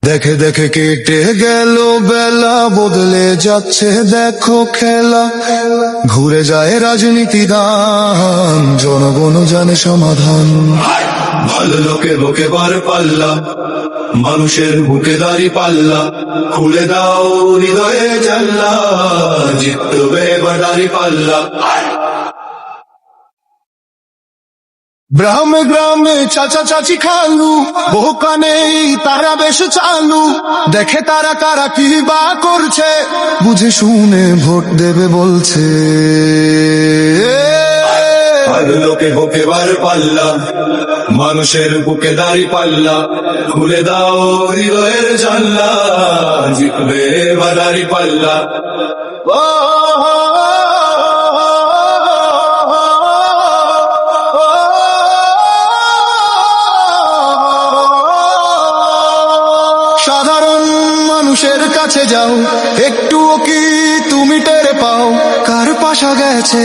দেখে দেখে কেটে গেল বেলা, বদলে যাচ্ছে দেখো খেলা। ঘুরে যায় রাজনীতি দান, জনগণ জানে সমাধান। ভালো লোকে বুকে বার পাল্লা, মানুষের বুকে দাড়ি পাল্লা। খুলে দাও হৃদয়ে জানলা, জিতবে এবার দাড়ি পাল্লা। গ্রামে গ্রামে চাচা চাচি খালু, বহু কানে তারা বেশ চালু। দেখে তারা কারা কি বা করছে, বুঝে শুনে ভোট দেবে বলছে। ভালো লোকে বুকে বার পাল্লা, মানুষের বুকে দাড়ি পাল্লা। খুলে দাও হৃদয়ের জানলা, জিতবে এবার দাড়ি পাল্লা। সাধারণ মানুষের কাছে যাও, একটুও কি তুমি টের পাও কার পাশা গেছে।